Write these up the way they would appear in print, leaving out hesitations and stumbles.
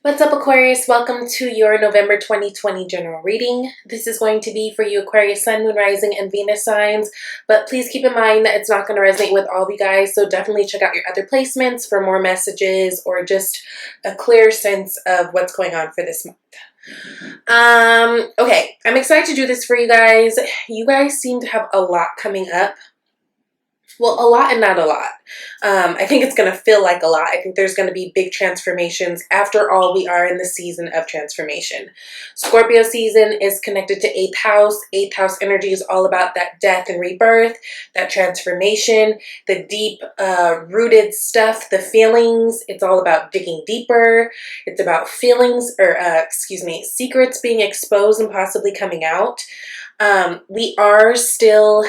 What's up, Aquarius? Welcome to your November 2020 general reading. This is going to be for you Aquarius Sun, Moon, Rising, and Venus signs, but please keep in mind that it's not going to resonate with all of you guys, so definitely check out your other placements for more messages or just a clear sense of what's going on for this month. Okay, I'm excited to do this for you guys. You guys seem to have a lot coming up. Well, a lot and not a lot. I think it's going to feel like a lot. I think there's going to be big transformations. After all, we are in the season of transformation. Scorpio season is connected to 8th house. 8th house energy is all about that death and rebirth, that transformation, the deep rooted stuff, the feelings. It's all about digging deeper. It's about feelings or, secrets being exposed and possibly coming out. We are still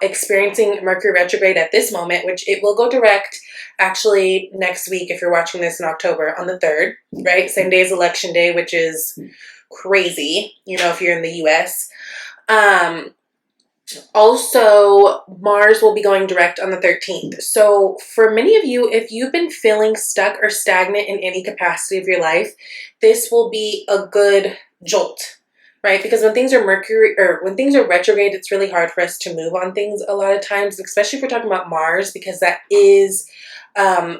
experiencing Mercury retrograde at this moment, which it will go direct actually next week if you're watching this in October on the 3rd, right? Same day as Election Day, which is crazy, if you're in the US. Also, Mars will be going direct on the 13th. So for many of you, if you've been feeling stuck or stagnant in any capacity of your life, this will be a good jolt. Right? Because when things are when things are retrograde, it's really hard for us to move on things a lot of times, especially if we're talking about Mars, because that is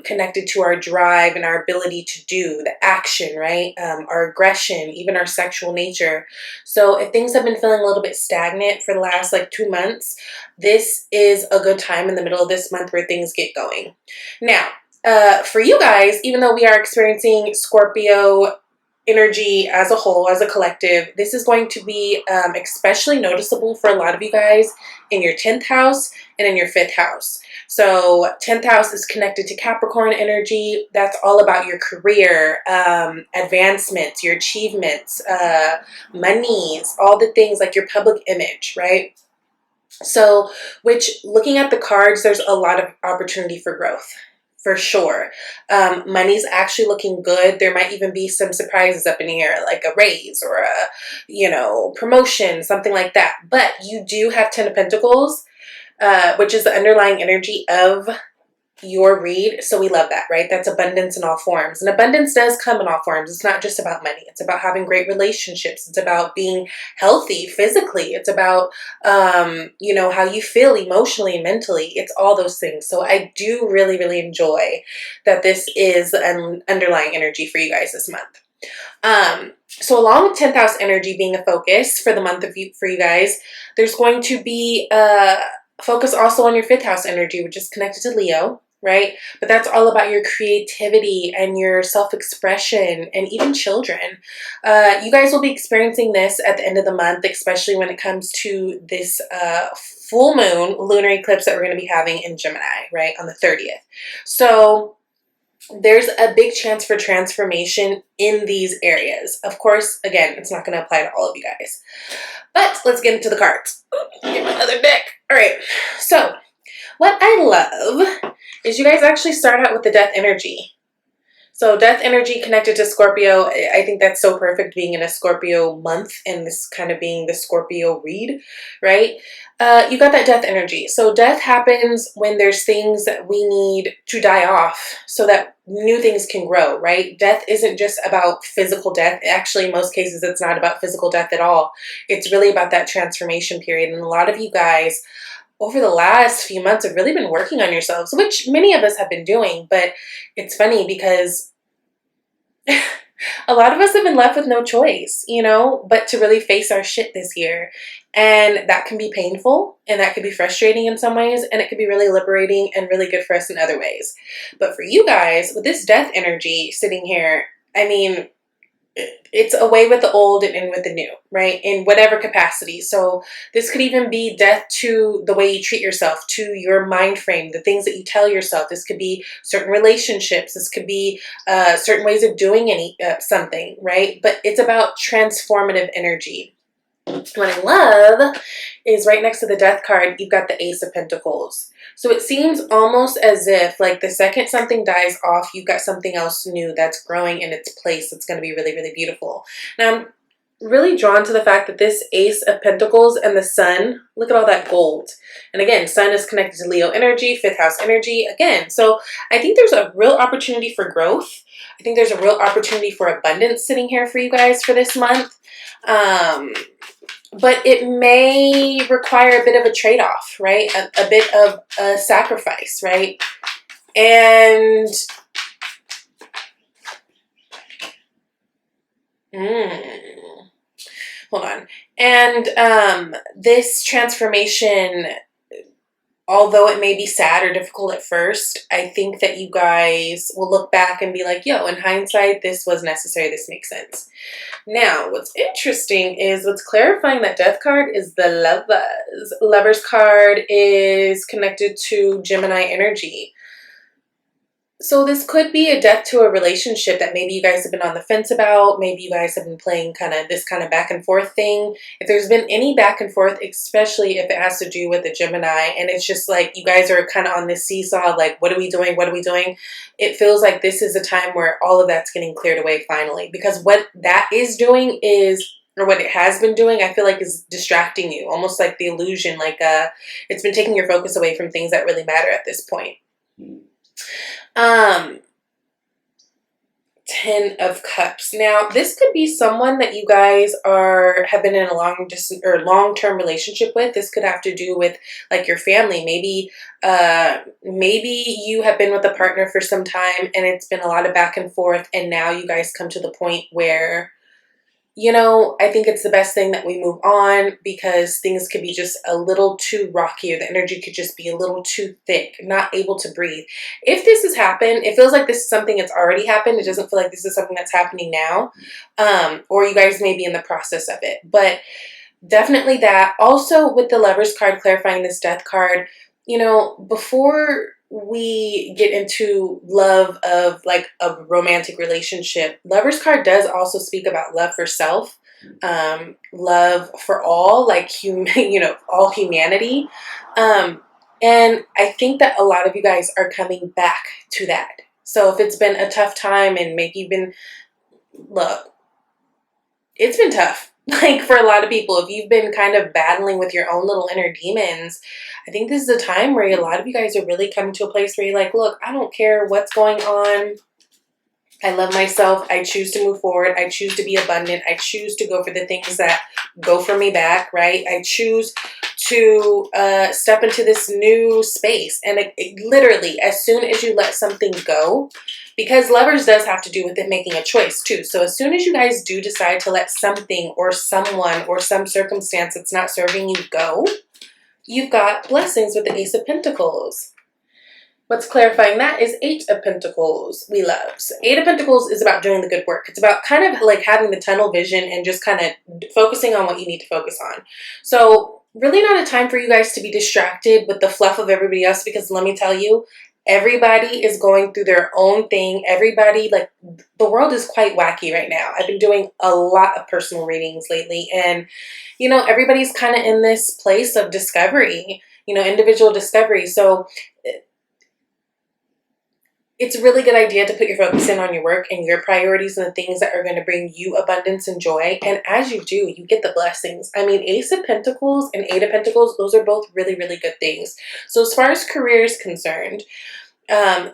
connected to our drive and our ability to do the action, right? Our aggression, even our sexual nature. So if things have been feeling a little bit stagnant for the last 2 months, this is a good time in the middle of this month where things get going. Now, for you guys, even though we are experiencing Scorpio energy as a whole, as a collective, this is going to be especially noticeable for a lot of you guys in your 10th house and in your 5th house. So 10th house is connected to Capricorn energy. That's all about your career, advancements, your achievements, monies, all the things like your public image, right? So, which looking at the cards, there's a lot of opportunity for growth. For sure. Money's actually looking good. There might even be some surprises up in the air, like a raise or a, promotion, something like that. But you do have 10 of Pentacles, which is the underlying energy of your read. So we love that, right? That's abundance in all forms. And abundance does come in all forms. It's not just about money. It's about having great relationships. It's about being healthy physically. It's about, how you feel emotionally and mentally. It's all those things. So I do really, really enjoy that this is an underlying energy for you guys this month. So along with 10th house energy being a focus for the month for you guys, there's going to be focus also on your 5th house energy, which is connected to Leo. Right? But that's all about your creativity and your self-expression and even children. You guys will be experiencing this at the end of the month, especially when it comes to this full moon lunar eclipse that we're going to be having in Gemini, right? On the 30th. So there's a big chance for transformation in these areas. Of course, again, it's not going to apply to all of you guys. But let's get into the cards. Get my other deck. All right. So what I love is you guys actually start out with the death energy. So death energy connected to Scorpio. I think that's so perfect being in a Scorpio month and this kind of being the Scorpio read, right? You got that death energy. So death happens when there's things that we need to die off so that new things can grow, right? Death isn't just about physical death. Actually, in most cases, it's not about physical death at all. It's really about that transformation period. And a lot of you guys over the last few months have really been working on yourselves, which many of us have been doing. But it's funny because a lot of us have been left with no choice, but to really face our shit this year. And that can be painful and that can be frustrating in some ways. And it can be really liberating and really good for us in other ways. But for you guys, with this death energy sitting here, it's away with the old and in with the new, right? In whatever capacity. So this could even be death to the way you treat yourself, to your mind frame, the things that you tell yourself. This could be certain relationships. This could be certain ways of doing something, right? But it's about transformative energy. What I love is right next to the death card, you've got the Ace of Pentacles. So it seems almost as if the second something dies off, you've got something else new that's growing in its place. That's going to be really, really beautiful. Now, really drawn to the fact that this Ace of Pentacles and the Sun, look at all that gold. And again, Sun is connected to Leo energy, fifth house energy again. So I think there's a real opportunity for growth. I think there's a real opportunity for abundance sitting here for you guys for this month. But it may require a bit of a trade-off, right? A bit of a sacrifice, right? And hold on. And this transformation, although it may be sad or difficult at first, I think that you guys will look back and be like, yo, in hindsight, this was necessary. This makes sense. Now, what's interesting is what's clarifying that death card is the Lovers. Lovers card is connected to Gemini energy. So this could be a death to a relationship that maybe you guys have been on the fence about. Maybe you guys have been playing this kind of back and forth thing. If there's been any back and forth, especially if it has to do with the Gemini, and it's just like you guys are kind of on this seesaw, like, what are we doing? What are we doing? It feels like this is a time where all of that's getting cleared away finally. Because what that is doing is, or what it has been doing, I feel like is distracting you. Almost like the illusion, like it's been taking your focus away from things that really matter at this point. 10 of Cups. Now, this could be someone that you guys have been in a long-term relationship with. This could have to do with like your family. Maybe you have been with a partner for some time and it's been a lot of back and forth, and now you guys come to the point where, you know, I think it's the best thing that we move on, because things could be just a little too rocky, or the energy could just be a little too thick, not able to breathe. If this has happened, it feels like this is something that's already happened. It doesn't feel like this is something that's happening now. Or you guys may be in the process of it. But definitely that. Also with the Lovers card clarifying this death card, you know, before we get into love of like a romantic relationship, Lovers card does also speak about love for self, love for all, like all humanity. And I think that a lot of you guys are coming back to that. So if it's been a tough time, and maybe look, it's been tough. Like for a lot of people, if you've been kind of battling with your own little inner demons, I think this is a time where a lot of you guys are really coming to a place where you're like, look, I don't care what's going on. I love myself. I choose to move forward. I choose to be abundant. I choose to go for the things that go for me back, right? I choose to step into this new space. And it literally, as soon as you let something go, because Lovers does have to do with it making a choice too. So as soon as you guys do decide to let something or someone or some circumstance that's not serving you go, you've got blessings with the Ace of Pentacles. What's clarifying that is 8 of Pentacles. We love. So 8 of Pentacles is about doing the good work. It's about kind of like having the tunnel vision and just kind of focusing on what you need to focus on. So really not a time for you guys to be distracted with the fluff of everybody else, because let me tell you, everybody is going through their own thing. Everybody, like, the world is quite wacky right now. I've been doing a lot of personal readings lately, and, you know, everybody's kind of in this place of discovery, you know, individual discovery. So it's a really good idea to put your focus in on your work and your priorities and the things that are going to bring you abundance and joy. And as you do, you get the blessings. I mean, Ace of Pentacles and 8 of Pentacles, those are both really, really good things. So as far as career is concerned,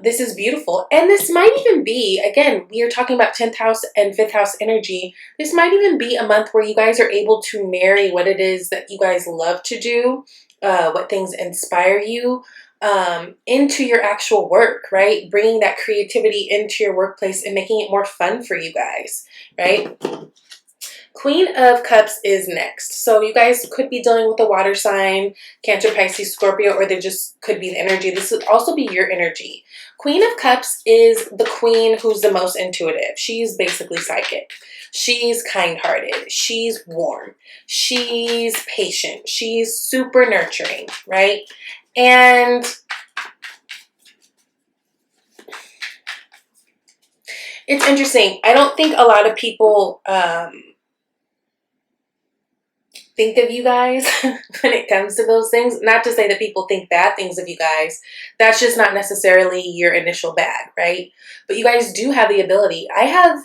this is beautiful. And this might even be, again, we are talking about 10th house and 5th house energy. This might even be a month where you guys are able to marry what it is that you guys love to do, what things inspire you, into your actual work, right? Bringing that creativity into your workplace and making it more fun for you guys, right? Queen of Cups is next. So you guys could be dealing with a water sign, Cancer, Pisces, Scorpio, or they just could be the energy. This would also be your energy. Queen of Cups is the queen who's the most intuitive. She's basically psychic. She's kind-hearted. She's warm. She's patient. She's super nurturing, right? And it's interesting. I don't think a lot of people think of you guys when it comes to those things. Not to say that people think bad things of you guys. That's just not necessarily your initial bag, right? But you guys do have the ability. I have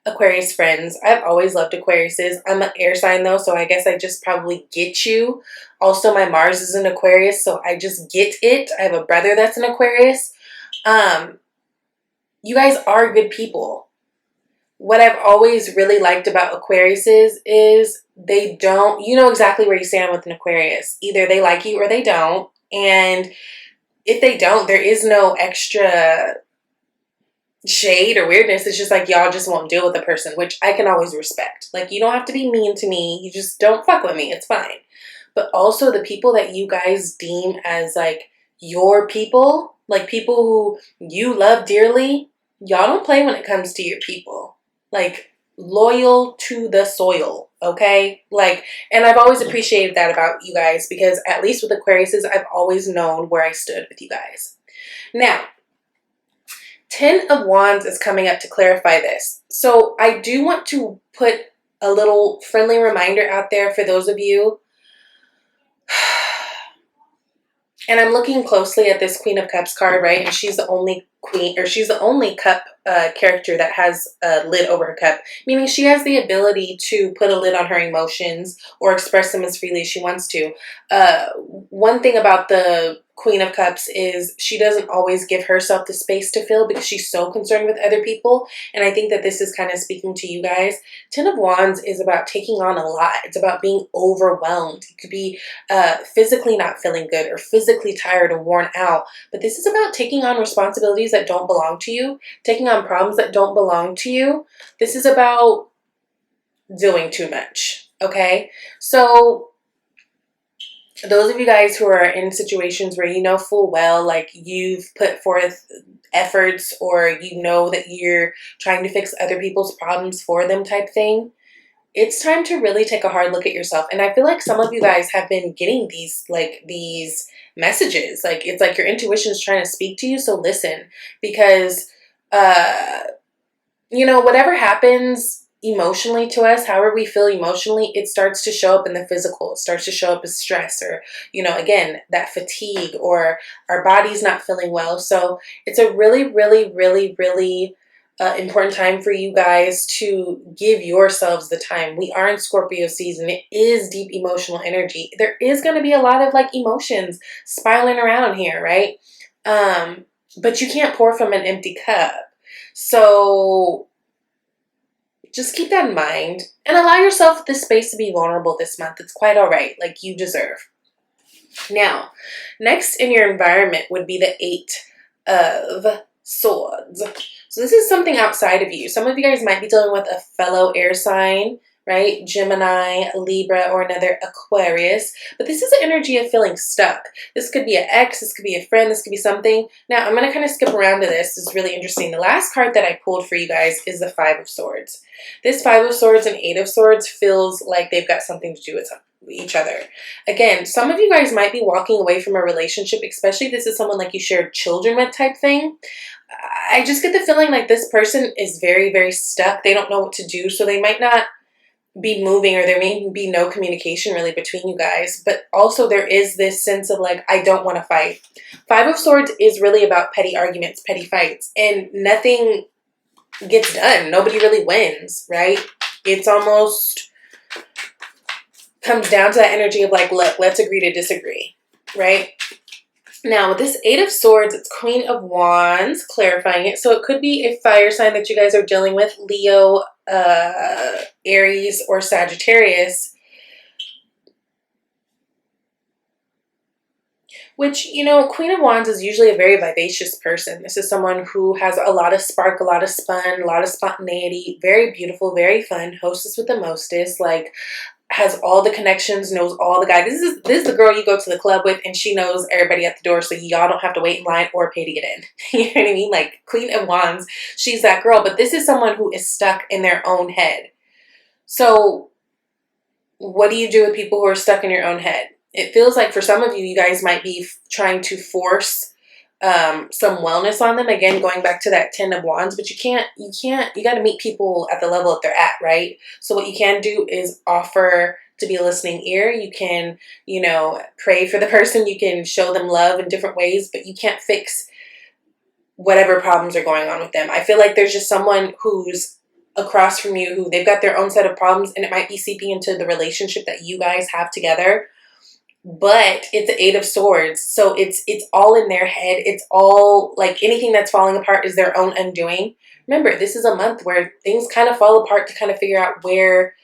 Aquarius friends. I've always loved Aquariuses. I'm an air sign though, so I guess I just probably get you. Also, my Mars is an Aquarius, so I just get it. I have a brother that's an Aquarius. You guys are good people. What I've always really liked about Aquariuses is they don't, you know exactly where you stand with an Aquarius. Either they like you or they don't. And if they don't, there is no extra shade or weirdness. It's just like y'all just won't deal with the person, which I can always respect. Like, you don't have to be mean to me. You just don't fuck with me. It's fine. But also the people that you guys deem as like your people, like people who you love dearly, y'all don't play when it comes to your people. Like, loyal to the soil, okay? Like, and I've always appreciated that about you guys, because at least with Aquariuses, I've always known where I stood with you guys. Now, 10 of Wands is coming up to clarify this. So I do want to put a little friendly reminder out there for those of you. And I'm looking closely at this Queen of Cups card, right? And she's the only queen, or she's the only cup character that has a lid over her cup, meaning she has the ability to put a lid on her emotions or express them as freely as she wants to. One thing about the Queen of Cups is she doesn't always give herself the space to feel because she's so concerned with other people. And I think that this is kind of speaking to you guys. 10 of Wands is about taking on a lot. It's about being overwhelmed. You could be physically not feeling good or physically tired or worn out. But this is about taking on responsibilities that don't belong to you, taking on problems that don't belong to you. This is about doing too much, okay? So those of you guys who are in situations where you know full well, like you've put forth efforts or you know that you're trying to fix other people's problems for them type thing, it's time to really take a hard look at yourself. And I feel like some of you guys have been getting these messages. Like, it's like your intuition is trying to speak to you. So listen, because, you know, whatever happens emotionally to us, however we feel emotionally, it starts to show up in the physical. It starts to show up as stress or, you know, again, that fatigue or our body's not feeling well. So it's a really, really, really, really important time for you guys to give yourselves the time. We are in Scorpio season. It is deep emotional energy. There is going to be a lot of like emotions spiraling around here, right? But you can't pour from an empty cup. So just keep that in mind and allow yourself the space to be vulnerable this month. It's quite all right. Like, you deserve. Now, next in your environment would be the 8 of Swords. So this is something outside of you. Some of you guys might be dealing with a fellow air sign, right? Gemini, Libra, or another Aquarius. But this is the energy of feeling stuck. This could be an ex, this could be a friend, this could be something. Now, I'm going to kind of skip around to this. It's really interesting. The last card that I pulled for you guys is the 5 of Swords. This 5 of Swords and 8 of Swords feels like they've got something to do with each other. Again, some of you guys might be walking away from a relationship, especially if this is someone like you shared children with type thing. I just get the feeling like this person is very, very stuck. They don't know what to do, so they might not be moving, or there may be no communication really between you guys. But also there is this sense of like, I don't want to fight. 5 of Swords is really about petty arguments, petty fights, and nothing gets done. Nobody really wins, right? It's almost comes down to that energy of like, let's agree to disagree, right? Now, with this 8 of Swords, it's Queen of Wands, clarifying it. So it could be a fire sign that you guys are dealing with, Leo, Aries, or Sagittarius. Which, you know, Queen of Wands is usually a very vivacious person. This is someone who has a lot of spark, a lot of fun, a lot of spontaneity, very beautiful, very fun, hostess with the mostest, like, has all the connections, knows all the guys. This is the girl you go to the club with, and she knows everybody at the door, so y'all don't have to wait in line or pay to get in. You know what I mean? Like, Queen of Wands, she's that girl. But this is someone who is stuck in their own head. So what do you do with people who are stuck in your own head? It feels like for some of you, you guys might be trying to force some wellness on them. Again, going back to that 10 of Wands, but you got to meet people at the level that they're at, right? So what you can do is offer to be a listening ear. You can, you know, pray for the person. You can show them love in different ways, but you can't fix whatever problems are going on with them. I feel like there's just someone who's across from you who they've got their own set of problems, and it might be seeping into the relationship that you guys have together. But it's the Eight of Swords, so it's all in their head. It's all like anything that's falling apart is their own undoing. Remember, this is a month where things kind of fall apart to kind of figure out where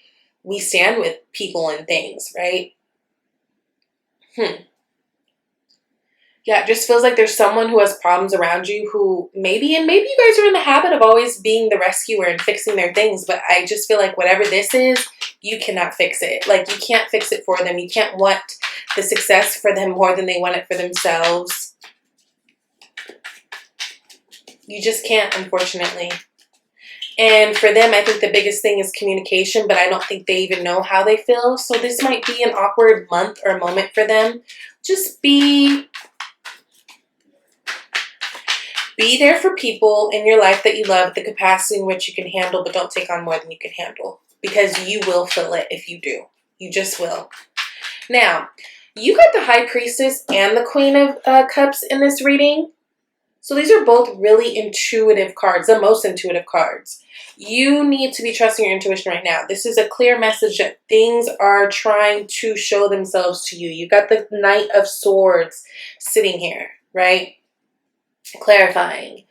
we stand with people and things, right? Yeah, it just feels like there's someone who has problems around you who maybe you guys are in the habit of always being the rescuer and fixing their things, but I just feel like whatever this is, you cannot fix it. Like, you can't fix it for them. You can't want the success for them more than they want it for themselves. You just can't, unfortunately. And for them, I think the biggest thing is communication, but I don't think they even know how they feel. So this might be an awkward month or moment for them. Just be there for people in your life that you love, the capacity in which you can handle, but don't take on more than you can handle, because you will feel it if you do. You just will. Now, you got the High Priestess and the Queen of Cups in this reading. So these are both really intuitive cards, the most intuitive cards. You need to be trusting your intuition right now. This is a clear message that things are trying to show themselves to you. You got the Knight of Swords sitting here, right? Clarifying.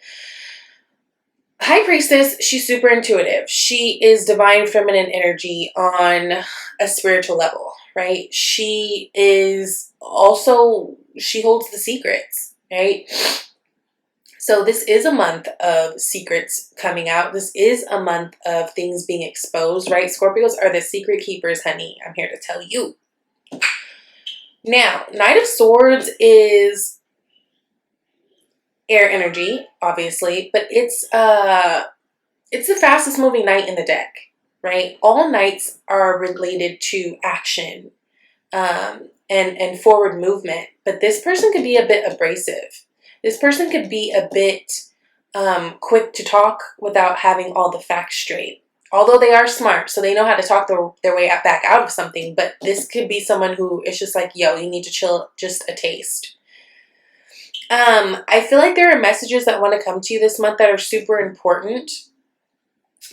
High Priestess, she's super intuitive. She is divine feminine energy on a spiritual level, right? She is also, she holds the secrets, right? So this is a month of secrets coming out. This is a month of things being exposed, right? Scorpios are the secret keepers, honey. I'm here to tell you. Now, Knight of Swords is air energy, obviously, but it's the fastest moving knight in the deck, right? All knights are related to action and forward movement, but this person could be a bit abrasive. This person could be a bit quick to talk without having all the facts straight. Although they are smart, so they know how to talk their way back out of something, but this could be someone who is just like, yo, you need to chill just a taste. I feel like there are messages that want to come to you this month that are super important,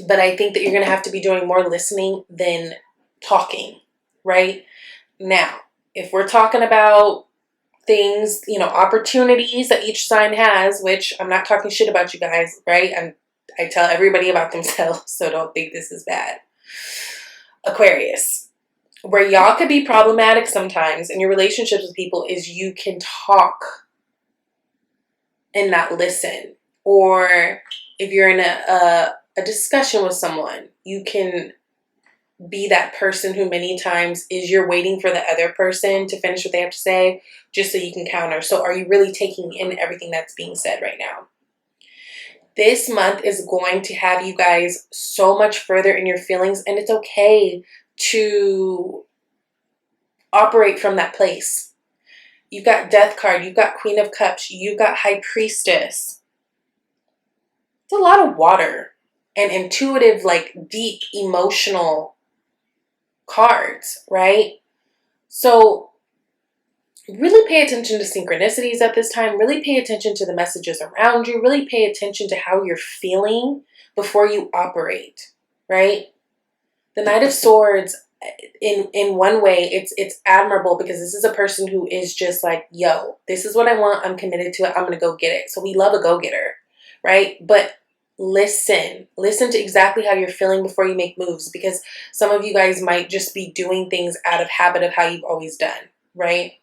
but I think that you're going to have to be doing more listening than talking, right? Now, if we're talking about things, you know, opportunities that each sign has, which I'm not talking shit about you guys, right? I tell everybody about themselves, so don't think this is bad. Aquarius, where y'all could be problematic sometimes in your relationships with people is you can talk and not listen. Or if you're in a discussion with someone, you can be that person who many times is you're waiting for the other person to finish what they have to say just so you can counter. So are you really taking in everything that's being said right now? This month is going to have you guys so much further in your feelings, and it's okay to operate from that place. You've got Death card, you've got Queen of Cups, you've got High Priestess. It's a lot of water and intuitive, like deep, emotional cards, right? So really pay attention to synchronicities at this time. Really pay attention to the messages around you. Really pay attention to how you're feeling before you operate, right? The Knight of Swords, in one way, it's admirable because this is a person who is just like, yo, this is what I want. I'm committed to it. I'm going to go get it. So we love a go-getter, right? But listen to exactly how you're feeling before you make moves, because some of you guys might just be doing things out of habit of how you've always done, right?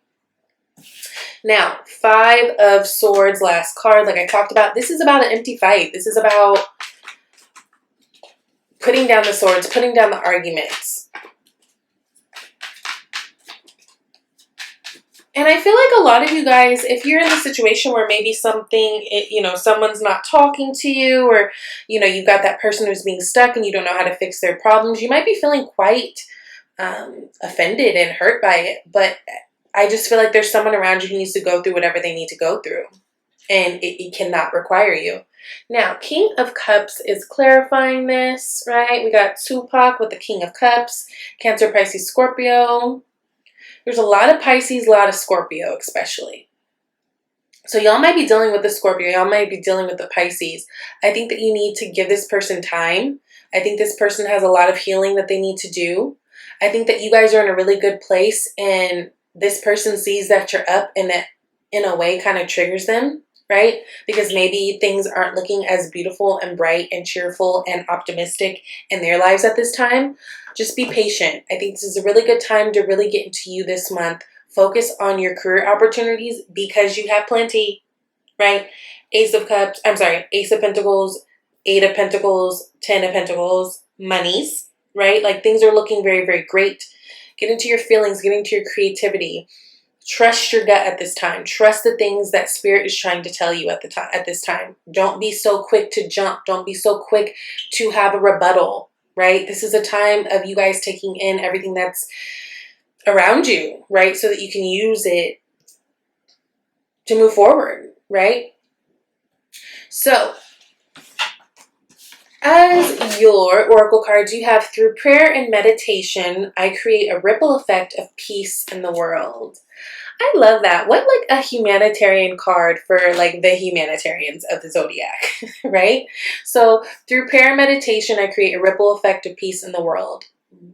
Now, Five of Swords, last card, like I talked about, this is about an empty fight. This is about putting down the swords, putting down the arguments. And I feel like a lot of you guys, if you're in a situation where maybe something, someone's not talking to you, or, you've got that person who's being stuck and you don't know how to fix their problems, you might be feeling quite offended and hurt by it. But I just feel like there's someone around you who needs to go through whatever they need to go through. And it cannot require you. Now, King of Cups is clarifying this, right? We got Tupac with the King of Cups, Cancer, Pisces, Scorpio. There's a lot of Pisces, a lot of Scorpio especially. So y'all might be dealing with the Scorpio. Y'all might be dealing with the Pisces. I think that you need to give this person time. I think this person has a lot of healing that they need to do. I think that you guys are in a really good place, and this person sees that you're up, and that in a way kind of triggers them, right? Because maybe things aren't looking as beautiful and bright and cheerful and optimistic in their lives at this time. Just be patient. I think this is a really good time to really get into you this month. Focus on your career opportunities because you have plenty, right? Ace of Cups, I'm sorry, Ace of Pentacles, Eight of Pentacles, Ten of Pentacles, monies, right? Like things are looking very, very great. Get into your feelings, get into your creativity. Trust your gut at this time. Trust the things that Spirit is trying to tell you at this time. Don't be so quick to jump. Don't be so quick to have a rebuttal, right? This is a time of you guys taking in everything that's around you, right? So that you can use it to move forward, right? So, as your oracle cards, you have through prayer and meditation, I create a ripple effect of peace in the world. I love that. What like a humanitarian card for like the humanitarians of the zodiac, right? So through prayer and meditation, I create a ripple effect of peace in the world.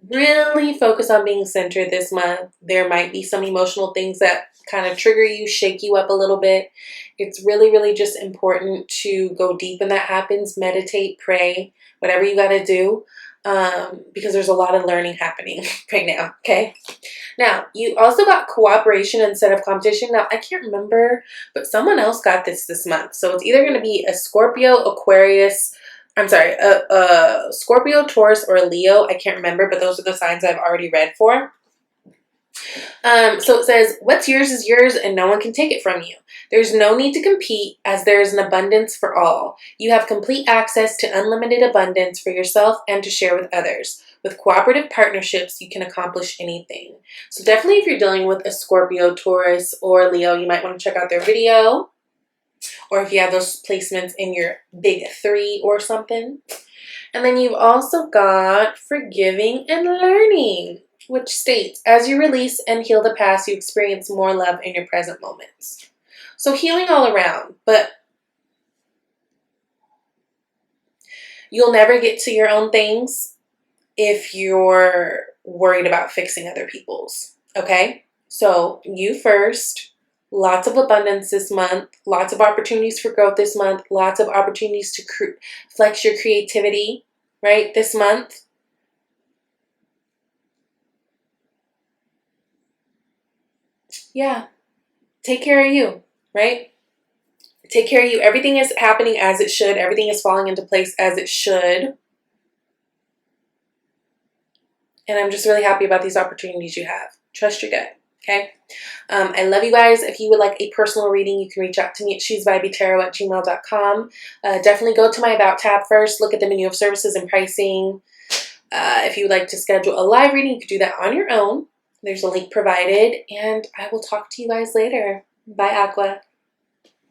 Really focus on being centered this month. There might be some emotional things that kind of trigger you, shake you up a little bit. It's really, really just important to go deep when that happens. Meditate, pray, whatever you got to do, because there's a lot of learning happening right now, okay? Now, you also got cooperation instead of competition. Now, I can't remember, but someone else got this month. So it's either going to be a Scorpio, Aquarius, I'm sorry, a Scorpio, Taurus, or a Leo. I can't remember, but those are the signs I've already read for. So it says, what's yours is yours and no one can take it from you. There's no need to compete as there is an abundance for all. You have complete access to unlimited abundance for yourself and to share with others. With cooperative partnerships, you can accomplish anything. So definitely if you're dealing with a Scorpio, Taurus, or Leo, you might want to check out their video. Or if you have those placements in your big three or something. And then you've also got forgiving and learning, which states, as you release and heal the past, you experience more love in your present moments. So healing all around, but you'll never get to your own things if you're worried about fixing other people's, okay? So you first. Lots of abundance this month, lots of opportunities for growth this month, lots of opportunities to flex your creativity, right, this month. Yeah, take care of you, right? Take care of you. Everything is happening as it should. Everything is falling into place as it should. And I'm just really happy about these opportunities you have. Trust your gut. Okay. I love you guys. If you would like a personal reading, you can reach out to me at choosevibeytarot@gmail.com. Definitely go to my About tab first. Look at the menu of services and pricing. If you would like to schedule a live reading, you can do that on your own. There's a link provided. And I will talk to you guys later. Bye, Aqua.